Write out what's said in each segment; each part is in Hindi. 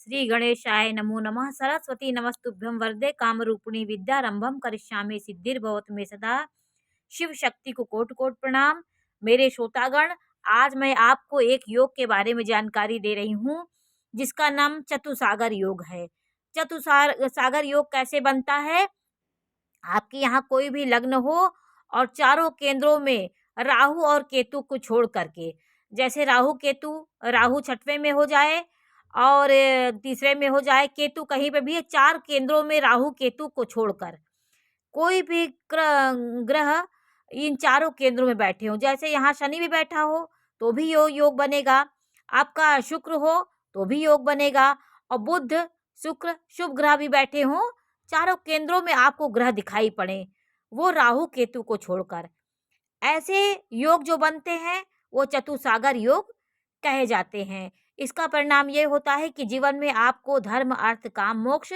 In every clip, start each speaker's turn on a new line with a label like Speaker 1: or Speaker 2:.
Speaker 1: श्री गणेशाय नमो नमः। सरस्वती नमस्तुभ्यं वरदे कामरूपिणी विद्यारंभम करिष्यामि सिद्धिर्भवतु मे सदा। शिव शक्ति को कोटि कोटि प्रणाम। मेरे श्रोतागण, आज मैं आपको एक योग के बारे में जानकारी दे रही हूँ जिसका नाम चतुसागर योग है। चतुसागर योग कैसे बनता है? आपके यहाँ कोई भी लग्न हो और चारों केंद्रों में राहु और केतु को छोड़ करके, जैसे राहु छठवें में हो जाए और तीसरे में हो जाए, केतु कहीं पे भी है, चार केंद्रों में राहु केतु को छोड़कर कोई भी ग्रह इन चारों केंद्रों में बैठे हो, जैसे यहाँ शनि भी बैठा हो तो भी योग बनेगा, आपका शुक्र हो तो भी योग बनेगा, और बुध शुक्र शुभ ग्रह भी बैठे हो, चारों केंद्रों में आपको ग्रह दिखाई पड़े वो राहु केतु को छोड़कर, ऐसे योग जो बनते हैं वो चतुसागर योग कहे जाते हैं। इसका परिणाम ये होता है कि जीवन में आपको धर्म अर्थ काम मोक्ष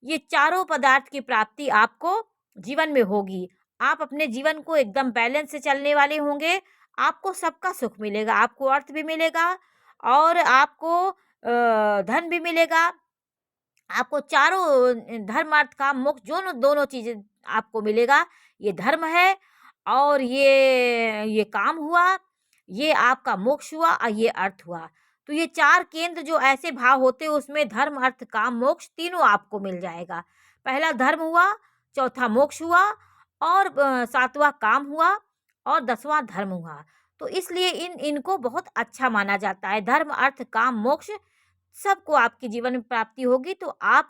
Speaker 1: ये चारों पदार्थ की प्राप्ति आपको जीवन में होगी। आप अपने जीवन को एकदम बैलेंस से चलने वाले होंगे, आपको सबका सुख मिलेगा, आपको अर्थ भी मिलेगा और आपको धन भी मिलेगा, आपको चारों धर्म अर्थ काम मोक्ष दोनों चीजें आपको मिलेगा। ये धर्म है और ये काम हुआ, ये आपका मोक्ष हुआ और ये अर्थ हुआ। तो ये चार केंद्र जो ऐसे भाव होते हैं उसमें धर्म अर्थ काम मोक्ष तीनों आपको मिल जाएगा। पहला धर्म हुआ, चौथा मोक्ष हुआ और सातवां काम हुआ और 10वां धर्म हुआ। तो इसलिए इनको बहुत अच्छा माना जाता है। धर्म अर्थ काम मोक्ष सबको आपके जीवन में प्राप्ति होगी तो आप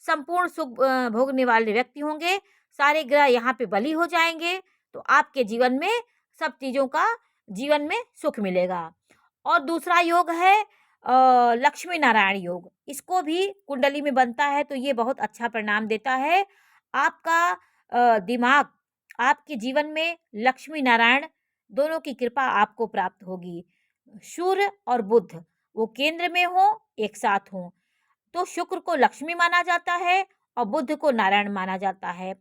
Speaker 1: संपूर्ण सुख भोगने वाले व्यक्ति होंगे। सारे ग्रह यहाँ पे बली हो जाएंगे तो आपके जीवन में सब चीज़ों का जीवन में सुख मिलेगा। और दूसरा योग है लक्ष्मी नारायण योग। इसको भी कुंडली में बनता है तो ये बहुत अच्छा परिणाम देता है। आपका दिमाग, आपके जीवन में लक्ष्मी नारायण दोनों की कृपा आपको प्राप्त होगी। सूर्य और बुध वो केंद्र में हो, एक साथ हो, तो शुक्र को लक्ष्मी माना जाता है और बुध को नारायण माना जाता है।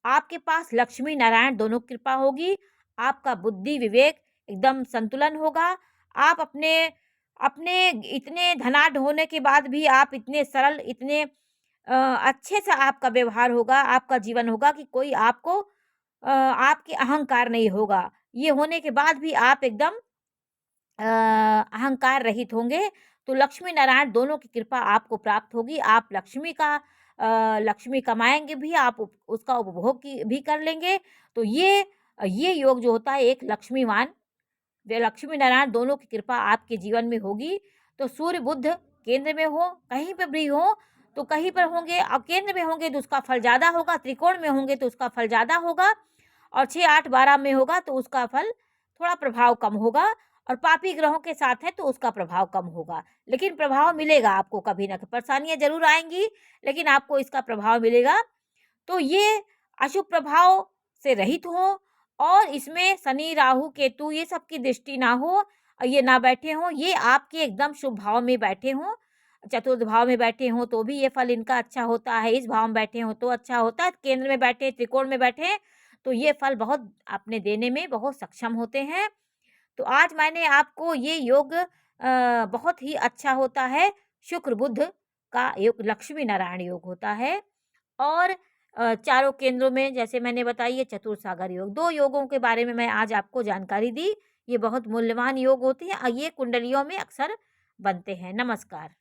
Speaker 1: आपके पास लक्ष्मी नारायण दोनों कृपा होगी, आपका बुद्धि विवेक एकदम संतुलन होगा। आप अपने अपने इतने धनाढ्य होने के बाद भी आप इतने सरल, इतने अच्छे से आपका व्यवहार होगा, आपका जीवन होगा कि कोई आपको आपके अहंकार नहीं होगा। ये होने के बाद भी आप एकदम अहंकार रहित होंगे। तो लक्ष्मी नारायण दोनों की कृपा आपको प्राप्त होगी। आप लक्ष्मी कमाएंगे भी, आप उसका उपभोग भी कर लेंगे। तो ये योग जो होता है एक लक्ष्मी नारायण दोनों की कृपा आपके जीवन में होगी। तो सूर्य बुध केंद्र में हो, कहीं पर भी हो तो कहीं पर होंगे, और केंद्र में होंगे तो उसका फल ज़्यादा होगा, त्रिकोण में होंगे तो उसका फल ज़्यादा होगा, और 6, 8, 12 में होगा तो उसका फल थोड़ा प्रभाव कम होगा, और पापी ग्रहों के साथ है तो उसका प्रभाव कम होगा। लेकिन प्रभाव मिलेगा आपको, कभी ना कभी परेशानियां जरूर आएंगी लेकिन आपको इसका प्रभाव मिलेगा। तो ये अशुभ प्रभाव से रहित हो और इसमें शनि राहु केतु ये सब की दृष्टि ना हो और ये ना बैठे हों, ये आपके एकदम शुभ भाव में बैठे हों। चतुर्थ भाव में बैठे हों तो भी ये फल इनका अच्छा होता है, इस भाव में बैठे हों तो अच्छा होता है, केंद्र में बैठे, त्रिकोण में बैठे तो ये फल बहुत अपने देने में बहुत सक्षम होते हैं। तो आज मैंने आपको ये योग बहुत ही अच्छा होता है, शुक्र बुध का योग लक्ष्मी नारायण योग होता है। और चारों केंद्रों में जैसे मैंने बताई ये चतुर्सागर योग, 2 योगों के बारे में मैं आज आपको जानकारी दी। ये बहुत मूल्यवान योग होते हैं और ये कुंडलियों में अक्सर बनते हैं। नमस्कार।